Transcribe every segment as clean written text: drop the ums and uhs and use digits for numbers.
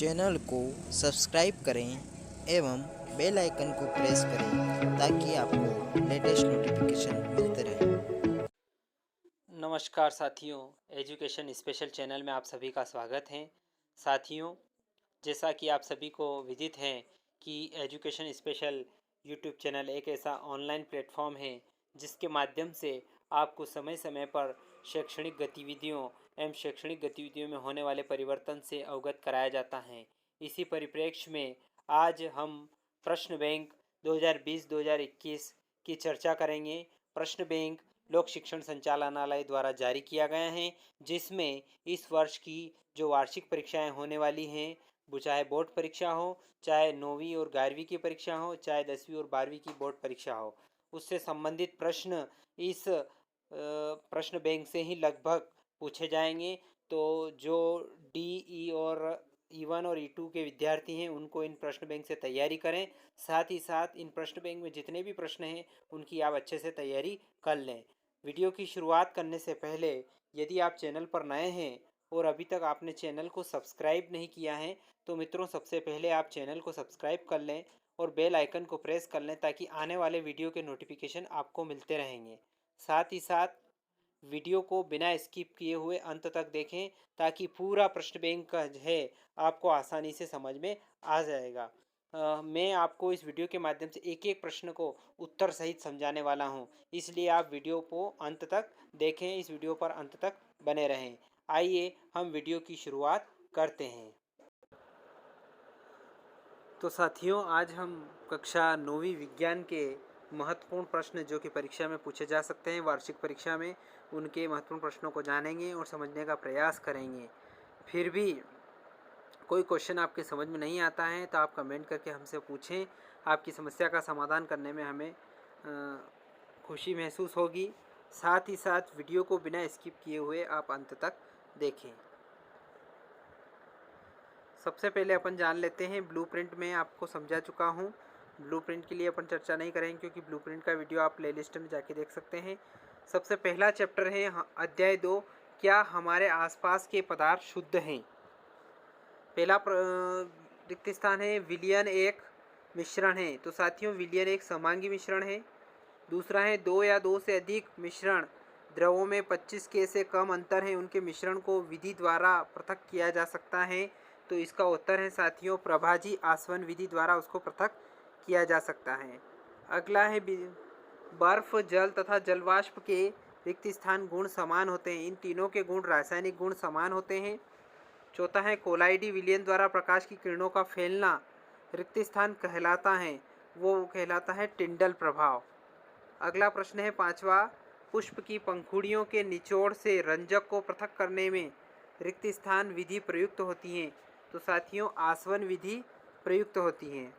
Channel को subscribe करें एवं बेल आइकन को प्रेस करें ताकि आपको लेटेस्ट नोटिफिकेशन मिलते रहे। नमस्कार साथियों, एजुकेशन स्पेशल चैनल में आप सभी का स्वागत है। साथियों, जैसा कि आप सभी को विदित है कि एजुकेशन स्पेशल यूट्यूब चैनल एक ऐसा ऑनलाइन प्लेटफॉर्म है जिसके माध्यम से आपको समय समय पर शैक्षणिक गतिविधियों एवं शैक्षणिक गतिविधियों में होने वाले परिवर्तन से अवगत कराया जाता है। इसी परिप्रेक्ष्य में आज हम प्रश्न बैंक 2020-2021 की चर्चा करेंगे। प्रश्न बैंक लोक शिक्षण संचालनालय द्वारा जारी किया गया है, जिसमें इस वर्ष की जो वार्षिक परीक्षाएं होने वाली हैं, वो चाहे बोर्ड परीक्षा हो, चाहे 9वीं और 11वीं की परीक्षा हो, चाहे 10वीं और 12वीं की बोर्ड परीक्षा हो, उससे संबंधित प्रश्न इस प्रश्न बैंक से ही लगभग पूछे जाएंगे। तो जो डी और E1 और E2 के विद्यार्थी हैं उनको इन प्रश्न बैंक से तैयारी करें। साथ ही साथ इन प्रश्न बैंक में जितने भी प्रश्न हैं उनकी आप अच्छे से तैयारी कर लें। वीडियो की शुरुआत करने से पहले यदि आप चैनल पर नए हैं और अभी तक आपने चैनल को सब्सक्राइब नहीं किया है तो मित्रों, सबसे पहले आप चैनल को सब्सक्राइब कर लें और बेल आइकन को प्रेस कर लें ताकि आने वाले वीडियो के नोटिफिकेशन आपको मिलते रहेंगे। साथ ही साथ वीडियो को बिना स्किप किए हुए अंत तक देखें ताकि पूरा प्रश्न बैंक का है आपको आसानी से समझ में आ जाएगा। मैं आपको इस वीडियो के माध्यम से एक एक प्रश्न को उत्तर सहित समझाने वाला हूं, इसलिए आप वीडियो को अंत तक देखें, इस वीडियो पर अंत तक बने रहें। आइए हम वीडियो की शुरुआत करते हैं। तो साथियों, आज हम कक्षा 9वीं विज्ञान के महत्वपूर्ण प्रश्न जो कि परीक्षा में पूछे जा सकते हैं, वार्षिक परीक्षा में, उनके महत्वपूर्ण प्रश्नों को जानेंगे और समझने का प्रयास करेंगे। फिर भी कोई क्वेश्चन आपके समझ में नहीं आता है तो आप कमेंट करके हमसे पूछें। आपकी समस्या का समाधान करने में हमें खुशी महसूस होगी। साथ ही साथ वीडियो को बिना स्किप किए हुए आप अंत तक देखें। सबसे पहले अपन जान लेते हैं ब्लूप्रिंट में आपको समझा चुका हूँ। ब्लूप्रिंट के लिए अपन चर्चा नहीं करेंगे क्योंकि ब्लूप्रिंट का वीडियो आप प्लेलिस्ट में जाके देख सकते हैं। सबसे पहला चैप्टर है अध्याय 2, क्या हमारे आसपास के पदार्थ शुद्ध हैं। पहला रिक्त स्थान है विलयन एक मिश्रण है। तो साथियों, विलयन एक समांगी मिश्रण है। दूसरा है 2 या 2 से अधिक मिश्रण द्रवों में 25 के से कम अंतर है उनके मिश्रण को विधि द्वारा पृथक किया जा सकता है। तो इसका उत्तर है साथियों प्रभाजी आसवन विधि द्वारा उसको पृथक किया जा सकता है। अगला है बर्फ, जल तथा जलवाष्प के रिक्त स्थान गुण समान होते हैं। इन तीनों के गुण रासायनिक गुण समान होते हैं। चौथा है कोलाइडी विलयन द्वारा प्रकाश की किरणों का फैलना रिक्त स्थान कहलाता है, वो कहलाता है टिंडल प्रभाव। अगला प्रश्न है पांचवा, पुष्प की पंखुड़ियों के निचोड़ से रंजक को पृथक करने में रिक्त स्थान विधि प्रयुक्त होती है। तो साथियों आसवन विधि प्रयुक्त होती है।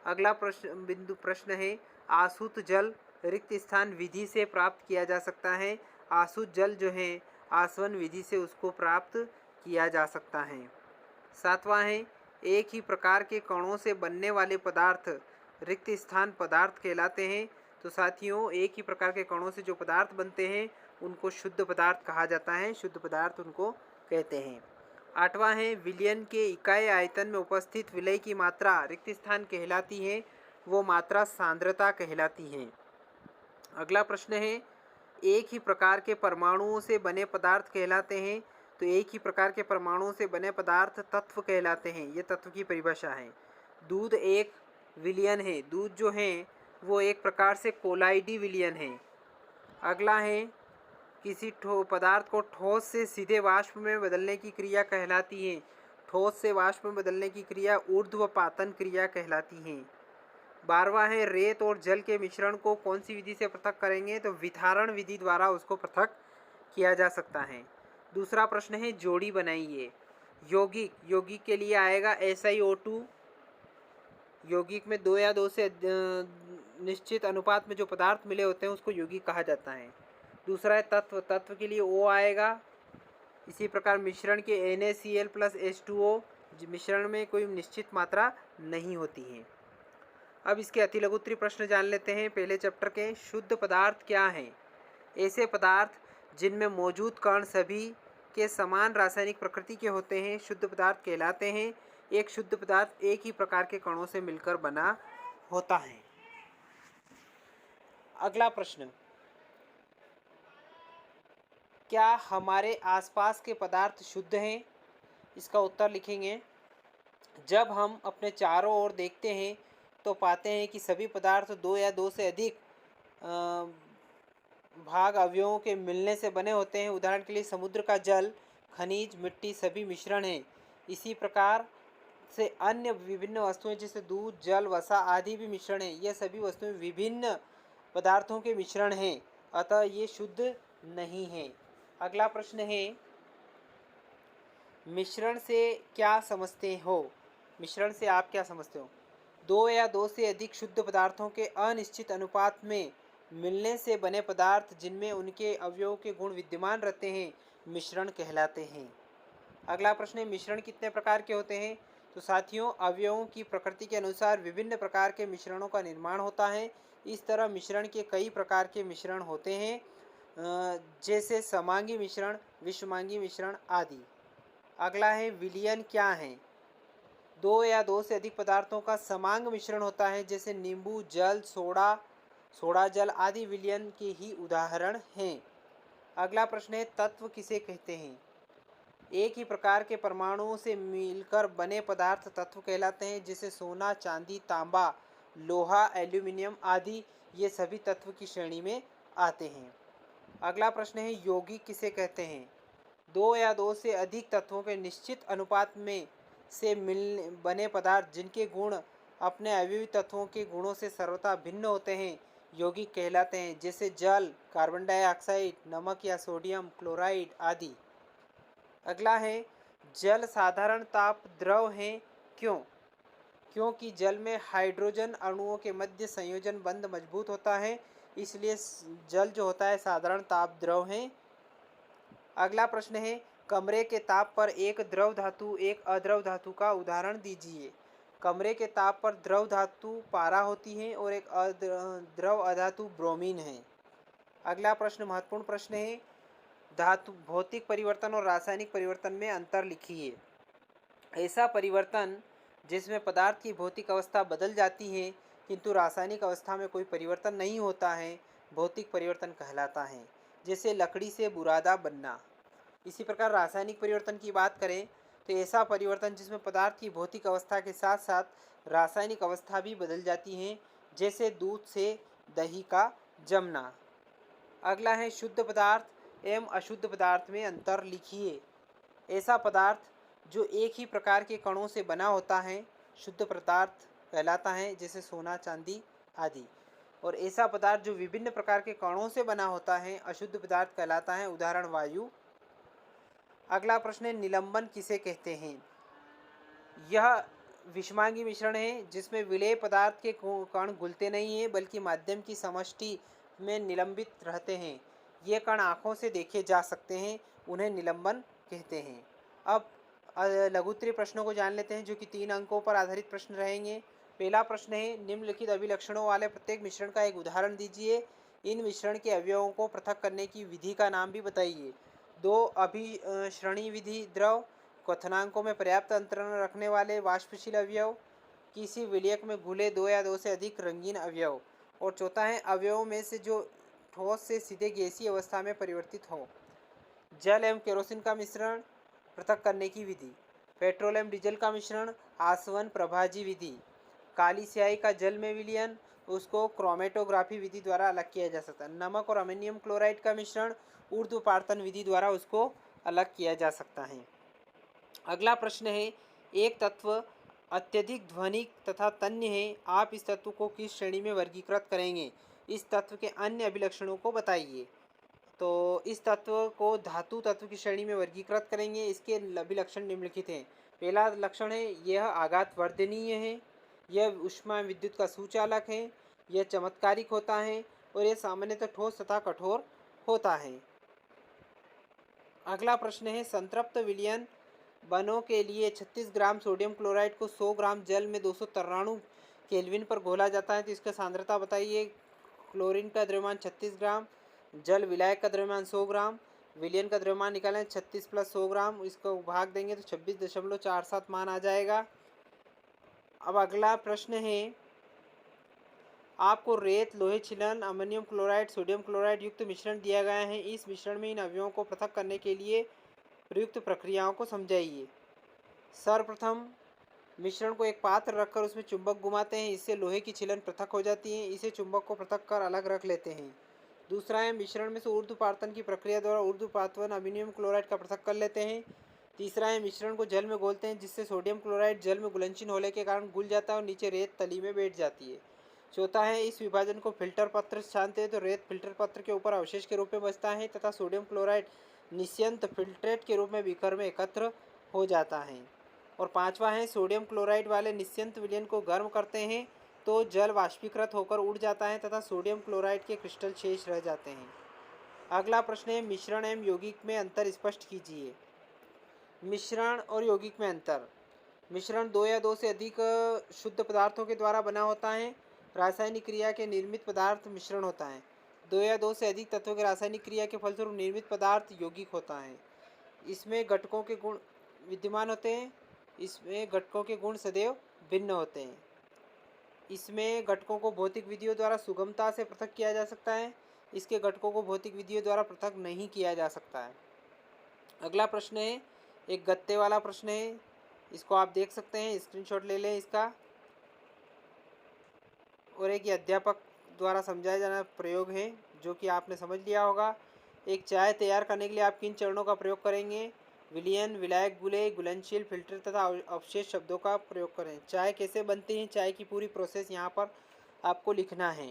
अगला प्रश्न है आसुत जल रिक्त स्थान विधि से प्राप्त किया जा सकता है। आसुत जल जो है आसवन विधि से उसको प्राप्त किया जा सकता है। सातवां है एक ही प्रकार के कणों से बनने वाले पदार्थ रिक्त स्थान पदार्थ कहलाते हैं। तो साथियों, एक ही प्रकार के कणों से जो पदार्थ बनते हैं उनको शुद्ध पदार्थ कहा जाता है, शुद्ध पदार्थ उनको कहते हैं। आठवां है विलयन के इकाई आयतन में उपस्थित विलय की मात्रा रिक्त स्थान कहलाती है, वो मात्रा सांद्रता कहलाती है। अगला प्रश्न है एक ही प्रकार के परमाणुओं से बने पदार्थ कहलाते हैं। तो एक ही प्रकार के परमाणुओं से बने पदार्थ तत्व कहलाते हैं, ये तत्व की परिभाषा है। दूध एक विलयन है, दूध जो है वो एक प्रकार से कोलाइडी विलयन है। अगला है किसी पदार्थ को ठोस से सीधे वाष्प में बदलने की क्रिया कहलाती है। ठोस से वाष्प में बदलने की क्रिया ऊर्ध्वपातन क्रिया कहलाती है। 12वां है रेत और जल के मिश्रण को कौन सी विधि से पृथक करेंगे। तो विधारण विधि द्वारा उसको पृथक किया जा सकता है। दूसरा प्रश्न है जोड़ी बनाइए। यौगिक, यौगिक के लिए आएगा SiO2। यौगिक में 2 या 2 से निश्चित अनुपात में जो पदार्थ मिले होते हैं उसको यौगिक कहा जाता है। दूसरा है तत्व, तत्व के लिए O आएगा। इसी प्रकार मिश्रण के NaCl प्लस H2O, मिश्रण में कोई निश्चित मात्रा नहीं होती है। अब इसके अतिलघुत्तरी प्रश्न जान लेते हैं पहले चैप्टर के। शुद्ध पदार्थ क्या हैं। ऐसे पदार्थ जिनमें मौजूद कण सभी के समान रासायनिक प्रकृति के होते हैं शुद्ध पदार्थ कहलाते हैं। एक शुद्ध पदार्थ एक ही प्रकार के कणों से मिलकर बना होता है। अगला प्रश्न, क्या हमारे आसपास के पदार्थ शुद्ध हैं? इसका उत्तर लिखेंगे, जब हम अपने चारों ओर देखते हैं तो पाते हैं कि सभी पदार्थ दो या दो से अधिक भाग अवयवों के मिलने से बने होते हैं। उदाहरण के लिए समुद्र का जल, खनिज, मिट्टी सभी मिश्रण हैं। इसी प्रकार से अन्य विभिन्न वस्तुएं जैसे दूध, जल, वसा आदि भी मिश्रण हैं। यह सभी वस्तुएं विभिन्न पदार्थों के मिश्रण हैं, अतः ये शुद्ध नहीं हैं। अगला प्रश्न है, मिश्रण से क्या समझते हो? मिश्रण से आप क्या समझते हो? दो या दो से अधिक शुद्ध पदार्थों के अनिश्चित अनुपात में मिलने से बने पदार्थ जिनमें उनके अवयवों के गुण विद्यमान रहते हैं मिश्रण कहलाते हैं। अगला प्रश्न है, मिश्रण कितने प्रकार के होते हैं? तो साथियों, अवयवों की प्रकृति के अनुसार विभिन्न प्रकार के मिश्रणों का निर्माण होता है। इस तरह मिश्रण के कई प्रकार के मिश्रण होते हैं, जैसे समांगी मिश्रण, विषमांगी मिश्रण आदि। अगला है, विलयन क्या है? दो या दो से अधिक पदार्थों का समांग मिश्रण होता है, जैसे नींबू, जल, सोडा जल आदि विलयन के ही उदाहरण हैं। अगला प्रश्न है, तत्व किसे कहते हैं? एक ही प्रकार के परमाणुओं से मिलकर बने पदार्थ तत्व कहलाते हैं, जैसे सोना, चांदी, तांबा, लोहा, एल्यूमिनियम आदि। ये सभी तत्व की श्रेणी में आते हैं। अगला प्रश्न है, यौगिक किसे कहते हैं? दो या दो से अधिक तत्वों के निश्चित अनुपात में से मिल बने पदार्थ जिनके गुण अपने अवयवी तत्वों के गुणों से सर्वथा भिन्न होते हैं यौगिक कहलाते हैं, जैसे जल, कार्बन डाइऑक्साइड, नमक या सोडियम क्लोराइड आदि। अगला है, जल साधारण ताप द्रव है, क्यों? क्योंकि जल में हाइड्रोजन अणुओं के मध्य संयोजन बंध मजबूत होता है, इसलिए जल जो होता है साधारण ताप द्रव है। अगला प्रश्न है, कमरे के ताप पर एक द्रव धातु एक अद्रव धातु का उदाहरण दीजिए। कमरे के ताप पर द्रव धातु पारा होती है और एक द्रव अधातु ब्रोमीन है। अगला प्रश्न महत्वपूर्ण प्रश्न है, धातु भौतिक परिवर्तन और रासायनिक परिवर्तन में अंतर लिखिए। ऐसा परिवर्तन जिसमें पदार्थ की भौतिक अवस्था बदल जाती है किंतु रासायनिक अवस्था में कोई परिवर्तन नहीं होता है, भौतिक परिवर्तन कहलाता है, जैसे लकड़ी से बुरादा बनना। इसी प्रकार रासायनिक परिवर्तन की बात करें तो ऐसा परिवर्तन जिसमें पदार्थ की भौतिक अवस्था के साथ साथ रासायनिक अवस्था भी बदल जाती है, जैसे दूध से दही का जमना। अगला है, शुद्ध पदार्थ एवं अशुद्ध पदार्थ में अंतर लिखिए। ऐसा पदार्थ जो एक ही प्रकार के कणों से बना होता है शुद्ध पदार्थ कहलाता है, जैसे सोना, चांदी आदि। और ऐसा पदार्थ जो विभिन्न प्रकार के कणों से बना होता है अशुद्ध पदार्थ कहलाता है, उदाहरण वायु। अगला प्रश्न है, निलंबन किसे कहते हैं? यह विषमांगी मिश्रण है जिसमें विलेय पदार्थ के कण घुलते नहीं हैं बल्कि माध्यम की समष्टि में निलंबित रहते हैं। ये कण आँखों से देखे जा सकते हैं, उन्हें निलंबन कहते हैं। अब लघुत्तरीय प्रश्नों को जान लेते हैं, जो कि 3 अंकों पर आधारित प्रश्न रहेंगे। पहला प्रश्न है, निम्नलिखित अभिलक्षणों वाले प्रत्येक मिश्रण का एक उदाहरण दीजिए। इन मिश्रण के अवयवों को पृथक करने की विधि का नाम भी बताइए। 2 अभिश्रणी विधि, द्रव क्वथनांकों में पर्याप्त अंतरण रखने वाले वाष्पशील अवयव, किसी विलयक में घुले 2 या 2 से अधिक रंगीन अवयव, और चौथा है, अवयवों में से जो ठोस से सीधे गैसीय अवस्था में परिवर्तित हो। जल एवं केरोसिन का मिश्रण, पृथक करने की विधि। पेट्रोल एवं डीजल का मिश्रण, आसवन प्रभाजी विधि। काली स्याही का जल में विलयन, उसको क्रोमेटोग्राफी विधि द्वारा अलग किया जा सकता है। नमक और अमोनियम क्लोराइड का मिश्रण, ऊर्ध्वपातन विधि द्वारा उसको अलग किया जा सकता है। अगला प्रश्न है, एक तत्व अत्यधिक ध्वनिक तथा तन्य है, आप इस तत्व को किस श्रेणी में वर्गीकृत करेंगे? इस तत्व के अन्य अभिलक्षणों को बताइए। तो इस तत्व को धातु तत्व की श्रेणी में वर्गीकृत करेंगे। इसके अभिलक्षण निम्नलिखित हैं। पहला लक्षण है, यह आघात वर्धनीय है, यह ऊष्मा विद्युत का सुचालक है, यह चमत्कारिक होता है और यह सामान्यतः ठोस तथा कठोर होता है। अगला प्रश्न है, संतृप्त विलयन बनों के लिए 36 ग्राम सोडियम क्लोराइड को 100 ग्राम जल में 293 केल्विन पर घोला जाता है, तो इसका सांद्रता बताइए। क्लोरीन का द्रव्यमान 36 ग्राम, जल विलायक का द्रव्यमान 100 ग्राम, विलयन का द्रव्यमान निकालें 36 + 100 ग्राम, इसका भाग देंगे तो 26.47 मान आ जाएगा। अब अगला प्रश्न है, आपको रेत, लोहे छिलन, अमोनियम क्लोराइड, सोडियम क्लोराइड युक्त मिश्रण दिया गया है। इस मिश्रण में इन अवयवों को पृथक करने के लिए प्रयुक्त प्रक्रियाओं को समझाइए। सर्वप्रथम मिश्रण को एक पात्र रखकर उसमें चुंबक घुमाते हैं, इससे लोहे की छिलन पृथक हो जाती है। इसे चुंबक को पृथक कर अलग रख लेते हैं। दूसरा है, मिश्रण में से ऊर्ध्वपातन की प्रक्रिया द्वारा ऊर्ध्वपातन अमोनियम क्लोराइड का पृथक कर लेते हैं। तीसरा है, मिश्रण को जल में घोलते हैं, जिससे सोडियम क्लोराइड जल में घुलनशील होने के कारण घुल जाता है और नीचे रेत तली में बैठ जाती है। चौथा है, इस विभाजन को फिल्टर पत्र से छानते हैं तो रेत फिल्टर पत्र के ऊपर अवशेष के रूप में बचता है तथा सोडियम क्लोराइड निस्यंत फिल्ट्रेट के रूप में बीकर में एकत्र हो जाता है। और पांचवा है, सोडियम क्लोराइड वाले निस्यंत विलयन को गर्म करते हैं तो जल वाष्पीकृत होकर उड़ जाता है तथा सोडियम क्लोराइड के क्रिस्टल शेष रह जाते हैं। अगला प्रश्न है, मिश्रण एवं यौगिक में अंतर स्पष्ट कीजिए। मिश्रण और यौगिक में अंतर। मिश्रण दो या दो से अधिक शुद्ध पदार्थों के द्वारा बना होता है। रासायनिक क्रिया के निर्मित पदार्थ मिश्रण होता है। दो या दो से अधिक तत्वों के रासायनिक क्रिया के फलस्वरूप निर्मित पदार्थ यौगिक होता है। इसमें घटकों के गुण विद्यमान होते हैं। इसमें घटकों के गुण सदैव भिन्न होते हैं। इसमें घटकों को भौतिक विधियों द्वारा सुगमता से पृथक किया जा सकता है। इसके घटकों को भौतिक विधियों द्वारा पृथक नहीं किया जा सकता है। अगला प्रश्न है, एक गत्ते वाला प्रश्न है, इसको आप देख सकते हैं, स्क्रीनशॉट ले लें इसका। और एक ये अध्यापक द्वारा समझाया जाना प्रयोग है जो कि आपने समझ लिया होगा। एक चाय तैयार करने के लिए आप किन चरणों का प्रयोग करेंगे? विलयन, विलायक, घुले, घुलनशील, फिल्टर तथा अवशेष शब्दों का प्रयोग करें। चाय कैसे बनती है, चाय की पूरी प्रोसेस यहाँ पर आपको लिखना है।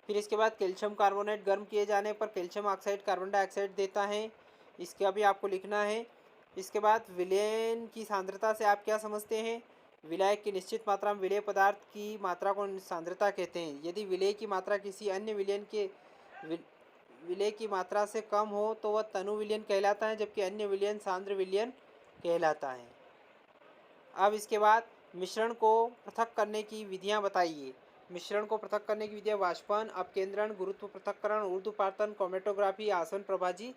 फिर इसके बाद कैल्शियम कार्बोनेट गर्म किए जाने पर कैल्शियम ऑक्साइड कार्बन डाइऑक्साइड देता है, इसका भी आपको लिखना है। इसके बाद विलयन की सांद्रता से आप क्या समझते हैं? विलायक की निश्चित मात्रा में विलेय पदार्थ की मात्रा को सांद्रता कहते हैं। यदि विलेय की मात्रा किसी अन्य विलयन के विलेय की मात्रा से कम हो तो वह तनु विलयन कहलाता है, जबकि अन्य विलयन सांद्र विलयन कहलाता है। अब इसके बाद मिश्रण को पृथक करने की विधियां बताइए। मिश्रण को पृथक करने की विधियां वाष्पन, अपकेंद्रण, गुरुत्व पृथक्करण, ऊर्ध्वपातन, क्रोमेटोग्राफी, आसवन प्रभाजी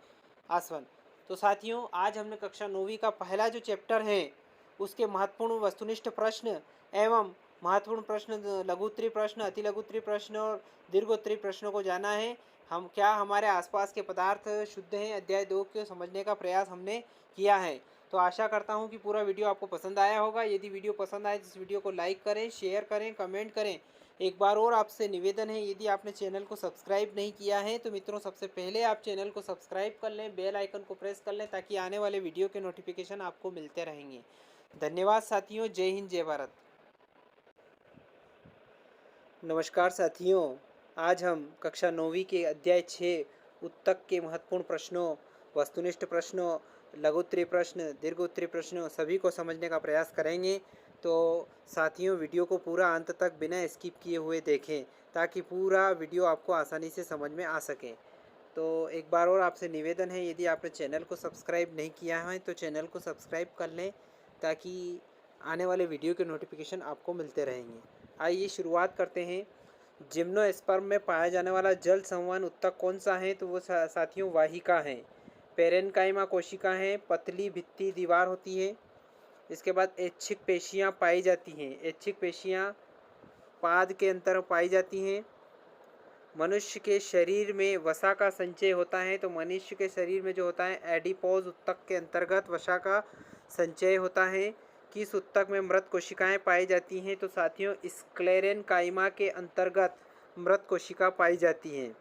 आसवन। तो साथियों, आज हमने कक्षा 9वीं का पहला जो चैप्टर है उसके महत्वपूर्ण वस्तुनिष्ठ प्रश्न एवं महत्वपूर्ण प्रश्न, लघुत्तरीय प्रश्न, अति लघुत्तरीय प्रश्न और दीर्घोत्तरीय प्रश्नों को जाना है। हम क्या हमारे आसपास के पदार्थ शुद्ध हैं, अध्याय 2 को समझने का प्रयास हमने किया है। तो आशा करता हूं कि पूरा वीडियो आपको पसंद आया होगा। यदि वीडियो पसंद आए तो इस वीडियो को लाइक करें, शेयर करें, कमेंट करें। एक बार और आपसे निवेदन है, यदि आपने चैनल को सब्सक्राइब नहीं किया है तो मित्रों, सबसे पहले आप चैनल को सब्सक्राइब कर लें, बेल आइकन को प्रेस कर लें ताकि आने वाले वीडियो के नोटिफिकेशन आपको मिलते रहेंगे। धन्यवाद साथियों। जय हिंद, जय भारत। नमस्कार साथियों, आज हम कक्षा 9वीं के अध्याय 6 उत्तक के महत्वपूर्ण प्रश्नों, वस्तुनिष्ठ प्रश्नों, लघुत्तरीय प्रश्न, दीर्घोत्तरीय प्रश्नों सभी को समझने का प्रयास करेंगे। तो साथियों, वीडियो को पूरा अंत तक बिना स्किप किए हुए देखें ताकि पूरा वीडियो आपको आसानी से समझ में आ सके। तो एक बार और आपसे निवेदन है, यदि आपने चैनल को सब्सक्राइब नहीं किया है तो चैनल को सब्सक्राइब कर लें ताकि आने वाले वीडियो के नोटिफिकेशन आपको मिलते रहेंगे। आइए शुरुआत करते हैं। जिम्नोस्पर्म में पाया जाने वाला जल संवहन उत्तक कौन सा है? तो वो साथियों वाहिका है। पेरेनकाइमा कोशिका है, पतली भित्ति दीवार होती है। इसके बाद ऐच्छिक पेशियाँ पाई जाती हैं। ऐच्छिक पेशियाँ पाद के अंतर पाई जाती हैं। मनुष्य के शरीर में वसा का संचय होता है, तो मनुष्य के शरीर में जो होता है एडिपोज उत्तक के अंतर्गत वसा का संचय होता है। किस उत्तक में मृत कोशिकाएं पाई जाती हैं? तो साथियों, स्क्लेरेनकाइमा के अंतर्गत मृत कोशिका पाई जाती हैं।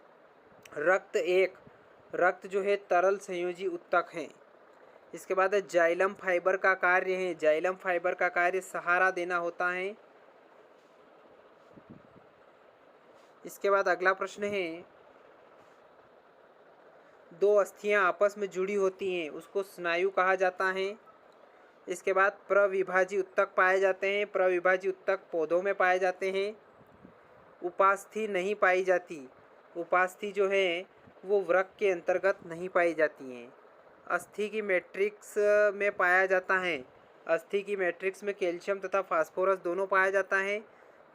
रक्त जो है तरल संयोजी उत्तक है। इसके बाद जाइलम फाइबर का कार्य है। जाइलम फाइबर का कार्य सहारा देना होता है। इसके बाद अगला प्रश्न है, दो अस्थियां आपस में जुड़ी होती हैं, उसको स्नायु कहा जाता है। इसके बाद प्रविभाजी उत्तक पाए जाते हैं। प्रविभाजी उत्तक पौधों में पाए जाते हैं। उपास्थि नहीं पाई जाती। उपास्थि जो है वो वृक्क के अंतर्गत नहीं पाई जाती हैं। अस्थि की मैट्रिक्स में पाया जाता है। अस्थि की मैट्रिक्स में कैल्शियम तथा फास्फोरस दोनों पाया जाता है।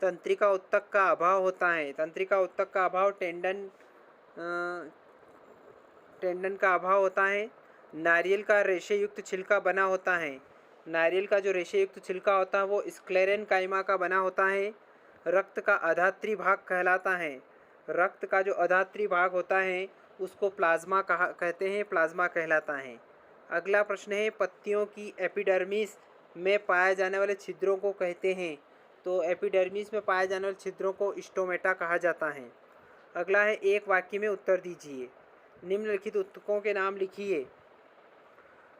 तंत्रिका उत्तक का अभाव होता है। तंत्रिका उत्तक का अभाव टेंडन का अभाव होता है। नारियल का रेशे युक्त छिलका बना होता है। नारियल का जो रेशेयुक्त छिलका होता है वो स्क्लेरेनकाइमा का बना होता है। रक्त का अधात्री भाग कहलाता है। रक्त का जो अधात्री भाग होता है उसको प्लाज्मा कहते हैं, प्लाज्मा कहलाता है। अगला प्रश्न है, पत्तियों की एपिडर्मिस में पाए जाने वाले छिद्रों को कहते हैं। तो एपिडर्मिस में पाए जाने वाले छिद्रों को स्टोमेटा कहा जाता है। अगला है, एक वाक्य में उत्तर दीजिए। निम्नलिखित ऊतकों के नाम लिखिए।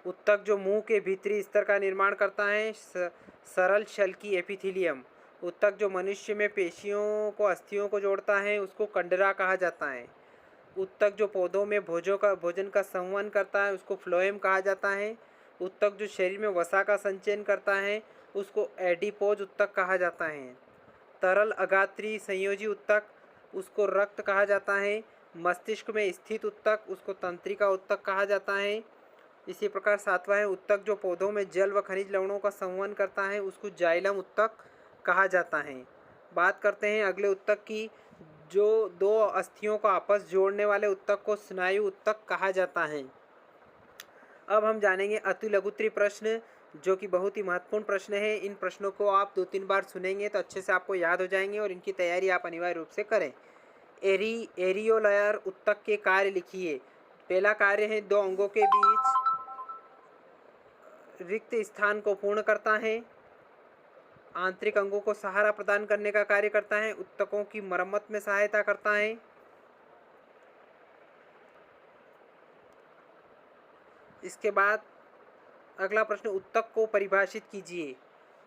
ऊतक जो मुंह के भीतरी स्तर का निर्माण करता है, सरल शल की एपिथीलियम। ऊतक जो मनुष्य में पेशियों को अस्थियों को जोड़ता है उसको कंडरा कहा जाता है। ऊतक जो पौधों में भोजन का संवहन करता है उसको फ्लोएम कहा जाता है। ऊतक जो शरीर में वसा का संचयन करता है उसको एडिपोज ऊतक कहा जाता है। तरल अगात्री संयोजी ऊतक उसको रक्त कहा जाता है। मस्तिष्क में स्थित ऊतक उसको तंत्रिका ऊतक कहा जाता है। इसी प्रकार सातवां है, ऊतक जो पौधों में जल व खनिज लवणों का संवहन करता है उसको जाइलम ऊतक कहा जाता है। बात करते हैं अगले ऊतक की। जो दो अस्थियों को आपस जोड़ने वाले ऊतक को स्नायु ऊतक कहा जाता है। अब हम जानेंगे अति लघुत्री प्रश्न, जो कि बहुत ही महत्वपूर्ण प्रश्न है। इन प्रश्नों को आप 2-3 बार सुनेंगे तो अच्छे से आपको याद हो जाएंगे और इनकी तैयारी आप अनिवार्य रूप से करें। एरियोलायर ऊतक के कार्य लिखिए। पहला कार्य है, दो अंगों के बीच रिक्त स्थान को पूर्ण करता है। आंतरिक अंगों को सहारा प्रदान करने का कार्य करता है। ऊतकों की मरम्मत में सहायता करता है। इसके बाद अगला प्रश्न, ऊतक को परिभाषित कीजिए।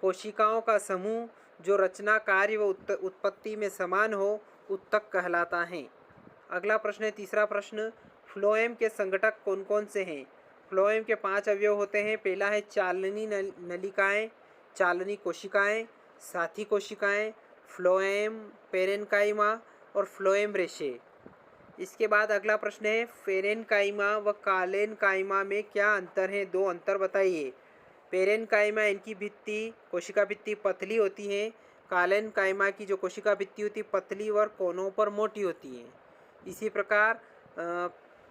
कोशिकाओं का समूह जो रचना, कार्य व उत्पत्ति में समान हो ऊतक कहलाता है। अगला प्रश्न है, तीसरा प्रश्न, फ्लोएम के संघटक कौन कौन से हैं? फ्लोएम के 5 अवयव होते हैं। पहला है चालनी नलिकाएं, चालनी कोशिकाएं, साथी कोशिकाएं, फ्लोएम पेरेनकाइमा और फ्लोएम रेशे। इसके बाद अगला प्रश्न है, पेरेनकाइमा व कालेनकाइमा में क्या अंतर है? 2 अंतर बताइए। पेरेनकाइमा इनकी भित्ति, कोशिका भित्ति पतली होती है। कालेनकाइमा की जो कोशिका भित्ति होती है पतली और कोनों पर मोटी होती है। इसी प्रकार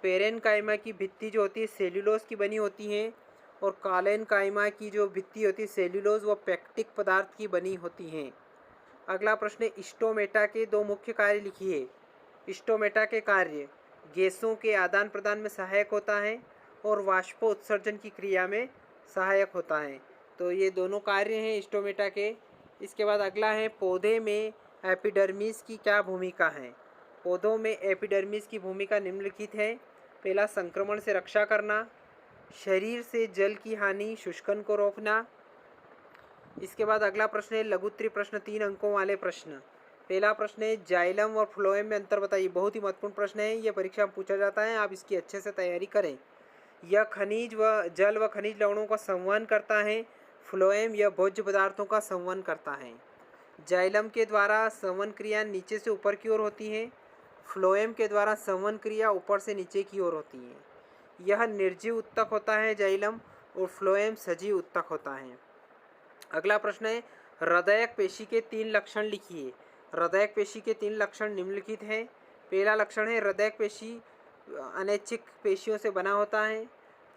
पेरेनकाइमा की भित्ति जो होती है सेल्यूलोज की बनी होती है और कालेनकाइमा की जो भित्ति होती है सेल्यूलोज व पेक्टिक पदार्थ की बनी होती है। अगला प्रश्न है, स्टोमेटा के 2 मुख्य कार्य लिखिए। स्टोमेटा के कार्य, गैसों के आदान प्रदान में सहायक होता है और वाष्पोत्सर्जन की क्रिया में सहायक होता है। तो ये दोनों कार्य हैं स्टोमेटा के। इसके बाद अगला है, पौधे में एपिडर्मिस की क्या भूमिका है? पौधों में एपिडर्मिस की भूमिका निम्नलिखित है। पहला, संक्रमण से रक्षा करना, शरीर से जल की हानि, शुष्कन को रोकना। इसके बाद अगला प्रश्न है, लघुत्री प्रश्न, 3 अंकों वाले प्रश्न। पहला प्रश्न है, जाइलम और फ्लोएम में अंतर बताइए। बहुत ही महत्वपूर्ण प्रश्न है, ये परीक्षा में पूछा जाता है, आप इसकी अच्छे से तैयारी करें। यह खनिज व जल व खनिज लवणों का संवहन करता है। फ्लोएम यह भोज्य पदार्थों का संवहन करता है। जाइलम के द्वारा संवहन क्रिया नीचे से ऊपर की ओर होती है। फ्लोएम के द्वारा संवहन क्रिया ऊपर से नीचे की ओर होती है। यह निर्जीव ऊतक होता है जाइलम, और फ्लोएम सजीव ऊतक होता है। अगला प्रश्न है, हृदयक पेशी के 3 लक्षण लिखिए। हृदयक पेशी के 3 लक्षण निम्नलिखित हैं। पहला लक्षण है, हृदयक पेशी अनैच्छिक पेशियों से बना होता है।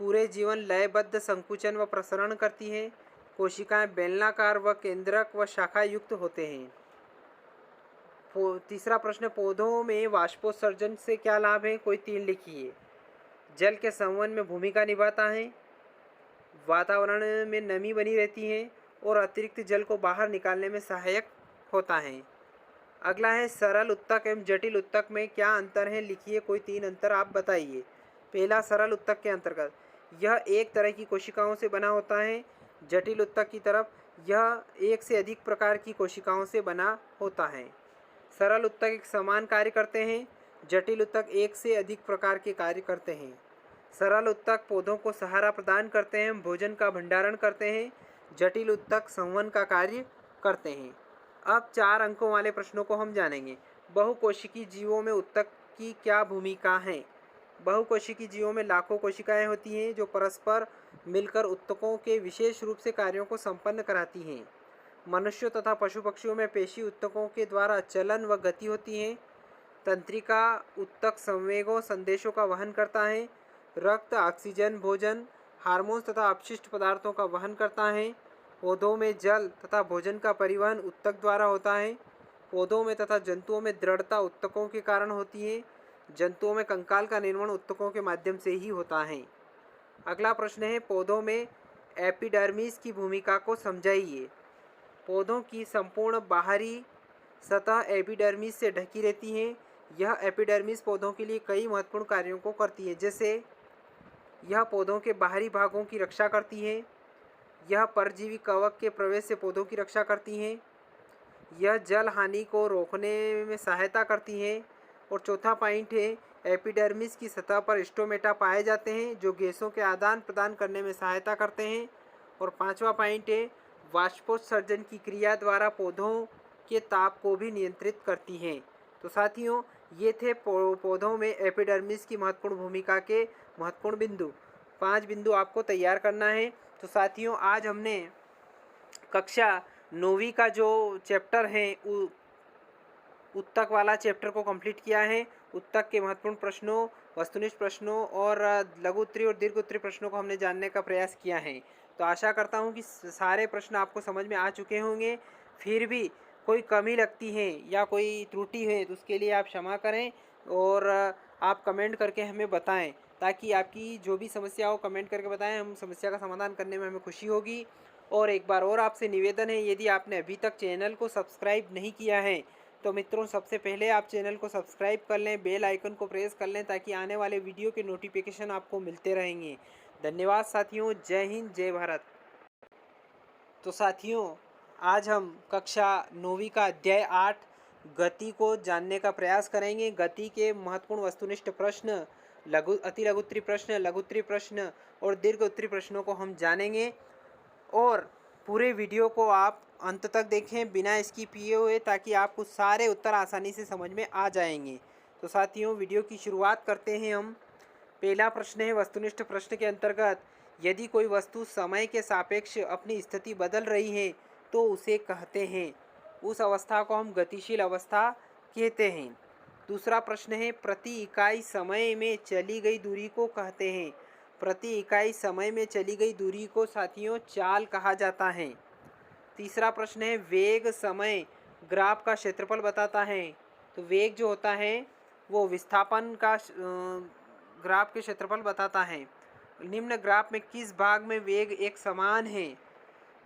पूरे जीवन लयबद्ध संकुचन व प्रसरण करती है। कोशिकाएं बेलनाकार व केंद्रक व शाखा युक्त होते हैं। तीसरा प्रश्न, पौधों में वाष्पोत्सर्जन से क्या लाभ है? कोई 3 लिखिए। जल के संवहन में भूमिका निभाता है, वातावरण में नमी बनी रहती है और अतिरिक्त जल को बाहर निकालने में सहायक होता है। अगला है, सरल ऊतक एवं जटिल ऊतक में क्या अंतर है? लिखिए, कोई 3 अंतर आप बताइए। पहला, सरल ऊतक के अंतर्गत यह एक तरह की कोशिकाओं से बना होता है। जटिल ऊतक की तरफ यह एक से अधिक प्रकार की कोशिकाओं से बना होता है। सरल ऊतक एक समान कार्य करते हैं, जटिल ऊतक एक से अधिक प्रकार के कार्य करते हैं। सरल ऊतक पौधों को सहारा प्रदान करते हैं, भोजन का भंडारण करते हैं। जटिल ऊतक संवहन का कार्य करते हैं। अब 4 अंकों वाले प्रश्नों को हम जानेंगे। बहुकोशिकीय जीवों में ऊतक की क्या भूमिका है? बहुकोशिकीय जीवों में लाखों कोशिकाएं होती हैं जो परस्पर मिलकर ऊतकों के विशेष रूप से कार्यों को संपन्न कराती हैं। मनुष्यों तथा पशु पक्षियों में पेशी ऊतकों के द्वारा चलन व गति होती है। तंत्रिका ऊतक संवेगों संदेशों का वहन करता है। रक्त, ऑक्सीजन, भोजन हार्मोन्स तथा अपशिष्ट पदार्थों का वहन करता है। पौधों में जल तथा भोजन का परिवहन उत्तक द्वारा होता है। पौधों में तथा जंतुओं में दृढ़ता उत्तकों के कारण होती है। जंतुओं में कंकाल का निर्माण उत्तकों के माध्यम से ही होता है। अगला प्रश्न है, पौधों में एपिडर्मिस की भूमिका को समझाइए। पौधों की संपूर्ण बाहरी सतह एपिडर्मिस से ढकी रहती है। यह एपिडर्मिस पौधों के लिए कई महत्वपूर्ण कार्यों को करती है, जैसे यह पौधों के बाहरी भागों की रक्षा करती है। यह परजीवी कवक के प्रवेश से पौधों की रक्षा करती है। यह जल हानि को रोकने में सहायता करती है। और चौथा पॉइंट है, एपिडर्मिस की सतह पर स्टोमेटा पाए जाते हैं जो गैसों के आदान प्रदान करने में सहायता करते हैं। और पांचवा पॉइंट है, वाष्पोत्सर्जन की क्रिया द्वारा पौधों के ताप को भी नियंत्रित करती हैं। तो साथियों, ये थे पौधों में एपिडर्मिस की महत्वपूर्ण भूमिका के महत्वपूर्ण बिंदु। 5 बिंदु आपको तैयार करना है। तो साथियों, आज हमने कक्षा 9वीं का जो चैप्टर है उत्तक वाला चैप्टर को कंप्लीट किया है। उत्तक के महत्वपूर्ण प्रश्नों, वस्तुनिष्ठ प्रश्नों और लघु उत्तरीय और दीर्घ उत्तरीय प्रश्नों को हमने जानने का प्रयास किया है। तो आशा करता हूं कि सारे प्रश्न आपको समझ में आ चुके होंगे। फिर भी कोई कमी लगती है या कोई त्रुटि है तो उसके लिए आप क्षमा करें और आप कमेंट करके हमें बताएं, ताकि आपकी जो भी समस्या हो कमेंट करके बताएं। हम समस्या का समाधान करने में हमें खुशी होगी। और एक बार और आपसे निवेदन है, यदि आपने अभी तक चैनल को सब्सक्राइब नहीं किया है तो मित्रों, सबसे पहले आप चैनल को सब्सक्राइब कर लें, बेल आइकन को प्रेस कर लें, ताकि आने वाले वीडियो के नोटिफिकेशन आपको मिलते रहेंगे। धन्यवाद साथियों। जय हिंद, जय भारत। तो साथियों, आज हम कक्षा 9वीं का अध्याय 8 गति को जानने का प्रयास करेंगे। गति के महत्वपूर्ण वस्तुनिष्ठ प्रश्न, अति लघु उत्तरीय प्रश्न, लघु उत्तरीय प्रश्न और दीर्घ उत्तरीय प्रश्नों को हम जानेंगे। और पूरे वीडियो को आप अंत तक देखें बिना स्किप किए हुए, ताकि आपको सारे उत्तर आसानी से समझ में आ जाएंगे। तो साथियों, वीडियो की शुरुआत करते हैं हम। पहला प्रश्न है वस्तुनिष्ठ प्रश्न के अंतर्गत, यदि कोई वस्तु समय के सापेक्ष अपनी स्थिति बदल रही है तो उसे कहते हैं, उस अवस्था को हम गतिशील अवस्था कहते हैं। दूसरा प्रश्न है, प्रति इकाई समय में चली गई दूरी को कहते हैं। प्रति इकाई समय में चली गई दूरी को साथियों चाल कहा जाता है। तीसरा प्रश्न है, वेग समय ग्राफ का क्षेत्रफल बताता है। तो वेग जो होता है वो विस्थापन का ग्राफ के क्षेत्रफल बताता है। निम्न ग्राफ में किस भाग में वेग एक समान है?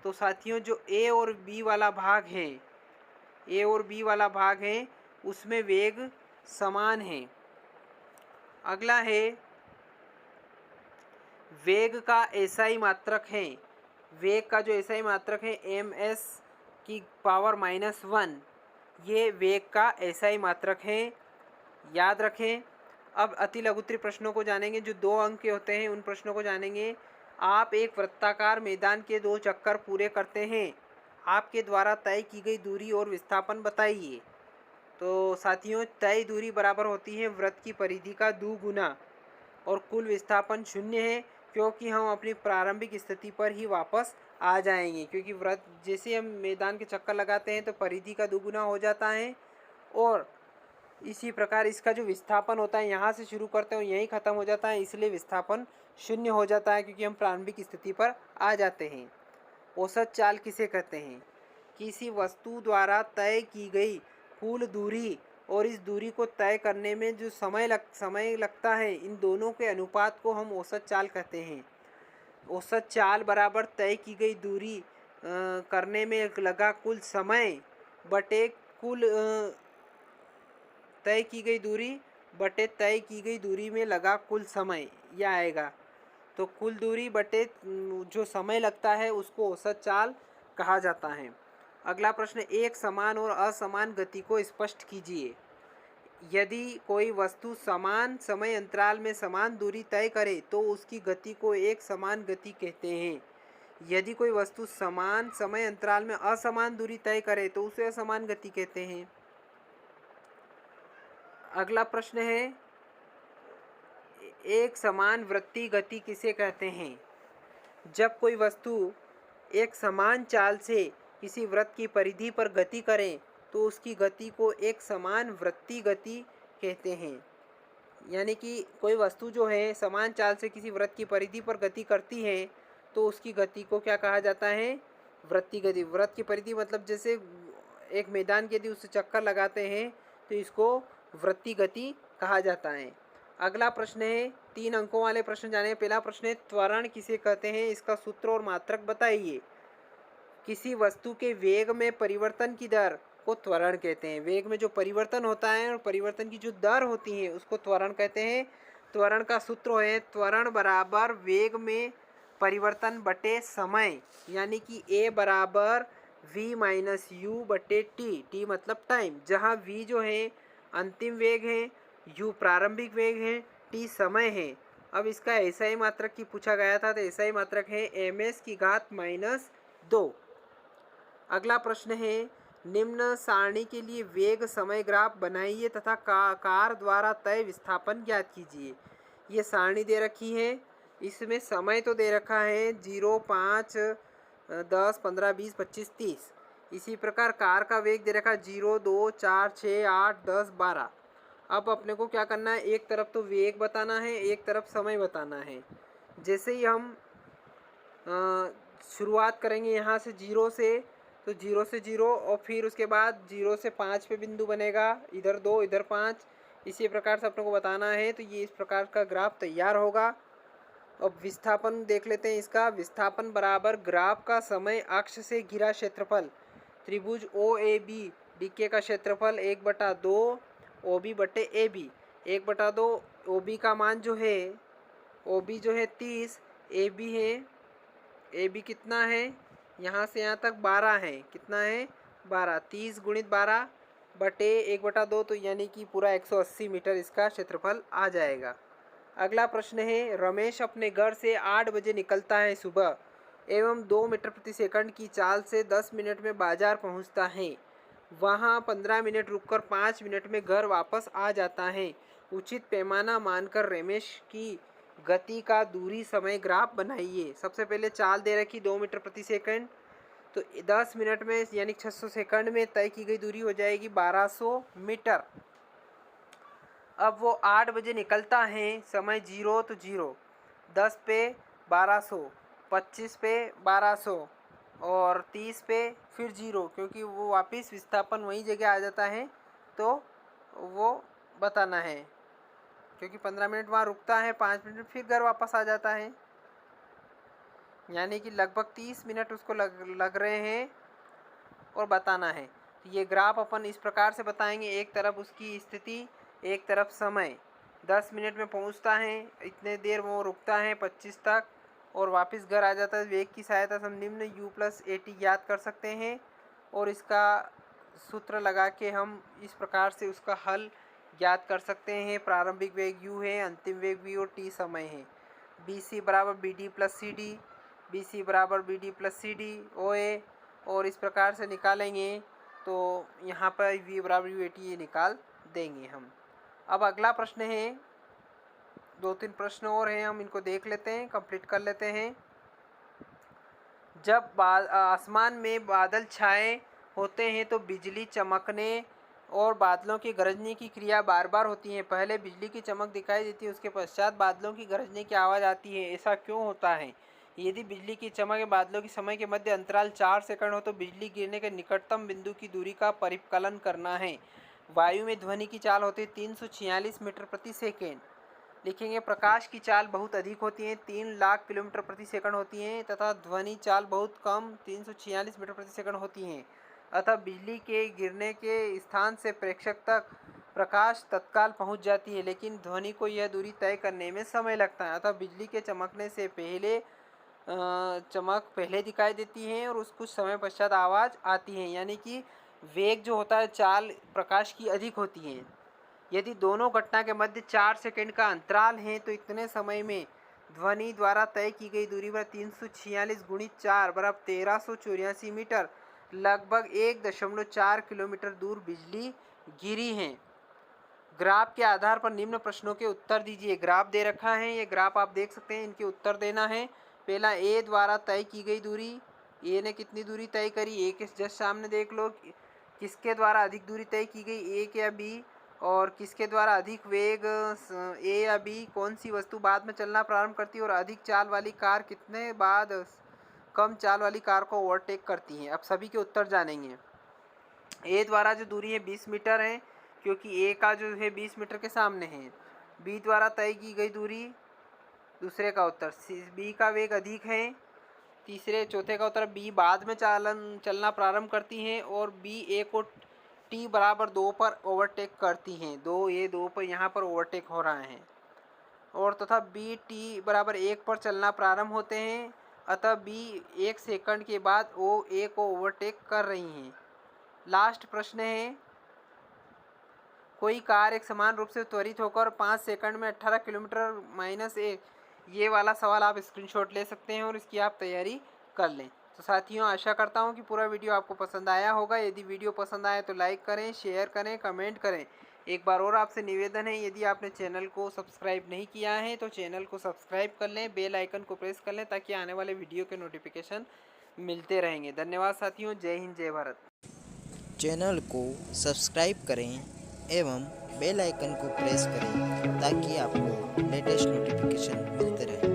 तो साथियों, जो ए और बी वाला भाग है, ए और बी वाला भाग है उसमें वेग समान है। अगला है, वेग का एसआई मात्रक है। वेग का जो एसआई मात्रक है ms की पावर -1, ये वेग का एसआई मात्रक है, याद रखें। अब अति लघु उत्तरीय प्रश्नों को जानेंगे, जो 2 अंक के होते हैं उन प्रश्नों को जानेंगे। आप एक वृत्ताकार मैदान के 2 चक्कर पूरे करते हैं, आपके द्वारा तय की गई दूरी और विस्थापन बताइए। तो साथियों, तय दूरी बराबर होती है वृत्त की परिधि का 2 गुना और कुल विस्थापन 0 है, क्योंकि हम अपनी प्रारंभिक स्थिति पर ही वापस आ जाएंगे। क्योंकि वृत्त जैसे हम मैदान के चक्कर लगाते हैं तो परिधि का 2 गुना हो जाता है। और इसी प्रकार इसका जो विस्थापन होता है, यहाँ से शुरू करते हैं यहीं ख़त्म हो जाता है, इसलिए विस्थापन 0 हो जाता है, क्योंकि हम प्रारंभिक स्थिति पर आ जाते हैं। औसत चाल किसे कहते हैं? किसी वस्तु द्वारा तय की गई कुल दूरी और इस दूरी को तय करने में जो समय लगता है, इन दोनों के अनुपात को हम औसत चाल कहते हैं। औसत चाल बराबर तय की गई दूरी करने में लगा कुल समय बटे कुल तय की गई दूरी बटे तय की गई दूरी में लगा कुल समय, यह आएगा। तो कुल दूरी बटे जो समय लगता है उसको औसत चाल कहा जाता है। अगला प्रश्न, एक समान और असमान गति को स्पष्ट कीजिए। यदि कोई वस्तु समान समय अंतराल में समान दूरी तय करे तो उसकी गति को एक समान गति कहते हैं। यदि कोई वस्तु समान समय अंतराल में असमान दूरी तय करे तो उसे असमान गति कहते हैं। अगला प्रश्न है, एक समान वृत्तीय गति किसे कहते हैं? जब कोई वस्तु एक समान चाल से किसी वृत्त की परिधि पर गति करे तो उसकी गति को एक समान वृत्तीय गति कहते हैं। यानी कि कोई वस्तु जो है समान चाल से किसी वृत्त की परिधि पर गति करती है तो उसकी गति को क्या कहा जाता है? वृत्तीय गति। वृत्त की परिधि मतलब जैसे एक मैदान के यदि उससे चक्कर लगाते हैं तो इसको वृत्तीय गति कहा जाता है। अगला प्रश्न है, 3 अंकों वाले प्रश्न जाने। पहला प्रश्न है, त्वरण किसे कहते हैं? इसका सूत्र और मात्रक बताइए। किसी वस्तु के वेग में परिवर्तन की दर को त्वरण कहते हैं। वेग में जो परिवर्तन होता है और परिवर्तन की जो दर होती है उसको त्वरण कहते हैं। त्वरण का सूत्र है त्वरण बराबर वेग में परिवर्तन बटे समय, यानी कि ए बराबर v माइनस यू बटे टी। टी मतलब टाइम, जहाँ v जो है अंतिम वेग है, u प्रारंभिक वेग है, t समय है। अब इसका ऐसा ही मात्रक की पूछा गया था तो ऐसा ही मात्रक है ms की घात माइनस 2। अगला प्रश्न है, निम्न सारणी के लिए वेग समय ग्राफ बनाइए तथा कार द्वारा तय विस्थापन ज्ञात कीजिए। ये सारणी दे रखी है, इसमें समय तो दे रखा है 0, 5, 10, 15, 20, 25, 30। इसी प्रकार कार का वेग दे रखा 0, 2, 4, 6, 8, 10, 12। अब अपने को क्या करना है, एक तरफ तो वेग बताना है, एक तरफ समय बताना है। जैसे ही हम शुरुआत करेंगे यहाँ से 0 से, तो 0 से 0 और फिर उसके बाद 0 से 5 पे बिंदु बनेगा, इधर 2 इधर 5। इसी प्रकार से अपने को बताना है, तो ये इस प्रकार का ग्राफ तैयार होगा। अब विस्थापन देख लेते हैं इसका। विस्थापन बराबर ग्राफ का समय अक्ष से घिरा क्षेत्रफल त्रिभुज ओ ए बी डीके का क्षेत्रफल 1/2 ओ बी बटे ए बी। 1/2 ओ बी का मान जो है, ओ बी जो है 30, ए बी है, ए बी कितना है, यहाँ से यहाँ तक 12 है। कितना है? 12। 30 गुणित 12 बटे 1/2, तो यानी कि पूरा 180 मीटर इसका क्षेत्रफल आ जाएगा। अगला प्रश्न है, रमेश अपने घर से 8 बजे निकलता है सुबह एवं 2 मीटर प्रति सेकंड की चाल से 10 मिनट में बाजार पहुंचता है। वहां 15 मिनट रुककर 5 मिनट में घर वापस आ जाता है। उचित पैमाना मानकर रमेश की गति का दूरी समय ग्राफ बनाइए। सबसे पहले चाल दे रखी 2 मीटर प्रति सेकंड, तो 10 मिनट में यानी 600 सेकंड में तय की गई दूरी हो जाएगी 1200 मीटर। अब वो 8 बजे निकलता है, समय 0 तो 0, 10 पे 1200, 25 पे 1200 और 30 पे फिर 0, क्योंकि वो वापस विस्थापन वही जगह आ जाता है तो वो बताना है। क्योंकि 15 मिनट वहाँ रुकता है, 5 मिनट फिर घर वापस आ जाता है, यानी कि लगभग 30 मिनट उसको लग रहे हैं और बताना है। तो ये ग्राफ अपन इस प्रकार से बताएंगे, एक तरफ उसकी स्थिति, एक तरफ समय। 10 मिनट में पहुंचता है, इतने देर वो रुकता है 25 तक और वापस घर आ जाता है। वेग की सहायता से हम निम्न u प्लस ए टी ज्ञात कर सकते हैं और इसका सूत्र लगा के हम इस प्रकार से उसका हल ज्ञात कर सकते हैं। प्रारंभिक वेग u है, अंतिम वेग v और t समय है। बी सी बराबर B D plus C D, B C बराबर B D plus C D O A, और इस प्रकार से निकालेंगे तो यहाँ पर v बराबर यू ए टी ये निकाल देंगे हम। अब अगला प्रश्न है, 2-3 प्रश्न और हैं, हम इनको देख लेते हैं, कंप्लीट कर लेते हैं। जब आसमान में बादल छाए होते हैं तो बिजली चमकने और बादलों की गरजने की क्रिया बार बार होती है। पहले बिजली की चमक दिखाई देती है, उसके पश्चात बादलों की गरजने की आवाज़ आती है। ऐसा क्यों होता है? यदि बिजली की चमक या बादलों के समय के मध्य अंतराल 4 सेकंड हो तो बिजली गिरने के निकटतम बिंदु की दूरी का परिकलन करना है। वायु में ध्वनि की चाल होती है 346 मीटर प्रति सेकेंड। लिखेंगे प्रकाश की चाल बहुत अधिक होती है, 3 लाख किलोमीटर प्रति सेकंड होती है, तथा ध्वनि चाल बहुत कम 346 मीटर प्रति सेकंड होती है। अतः बिजली के गिरने के स्थान से प्रेक्षक तक प्रकाश तत्काल पहुंच जाती है, लेकिन ध्वनि को यह दूरी तय करने में समय लगता है। अतः बिजली के चमकने से पहले चमक पहले दिखाई देती है और कुछ समय पश्चात आवाज़ आती है, यानी कि वेग जो होता है चाल प्रकाश की अधिक होती है। यदि दोनों घटना के मध्य 4 सेकंड का अंतराल है तो इतने समय में ध्वनि द्वारा तय की गई दूरी पर 346 गुणित 4 बराबर 1384 मीटर, लगभग 1.4 किलोमीटर दूर बिजली गिरी है। ग्राफ के आधार पर निम्न प्रश्नों के उत्तर दीजिए। ग्राफ दे रखा है, ये ग्राफ आप देख सकते हैं, इनके उत्तर देना है। पहला ए द्वारा तय की गई दूरी, ए ने कितनी दूरी तय करी, ए के जस्ट सामने देख लो, किसके द्वारा अधिक दूरी तय की गई, ए या बी, और किसके द्वारा अधिक वेग ए या बी, कौन सी वस्तु बाद में चलना प्रारंभ करती है और अधिक चाल वाली कार कितने बाद कम चाल वाली कार को ओवरटेक करती है। अब सभी के उत्तर जानेंगे। ए द्वारा जो दूरी है 20 मीटर है, क्योंकि ए का जो है 20 मीटर के सामने है। बी द्वारा तय की गई दूरी, दूसरे का उत्तर। बी का वेग अधिक है, चौथे का उत्तर बी बाद में चलना प्रारंभ करती हैं और बी ए को टी बराबर 2 पर ओवरटेक करती हैं। 2 पर यहाँ पर ओवरटेक हो रहा है और तथा बी टी बराबर 1 पर चलना प्रारंभ होते हैं, अतः बी 1 सेकंड के बाद ओ ए को ओवरटेक कर रही हैं। लास्ट प्रश्न है, कोई कार एक समान रूप से त्वरित होकर 5 सेकंड में 18 किलोमीटर माइनस ए, ये वाला सवाल आप स्क्रीनशॉट ले सकते हैं और इसकी आप तैयारी कर लें। तो साथियों, आशा करता हूँ कि पूरा वीडियो आपको पसंद आया होगा। यदि वीडियो पसंद आए तो लाइक करें, शेयर करें, कमेंट करें। एक बार और आपसे निवेदन है, यदि आपने चैनल को सब्सक्राइब नहीं किया है तो चैनल को सब्सक्राइब कर लें, बेल आइकन को प्रेस कर लें ताकि आने वाले वीडियो के नोटिफिकेशन मिलते रहेंगे। धन्यवाद साथियों, जय हिंद, जय भारत। चैनल को सब्सक्राइब करें एवं बेल आइकन को प्रेस करें ताकि आपको लेटेस्ट नोटिफिकेशन मिलते रहे।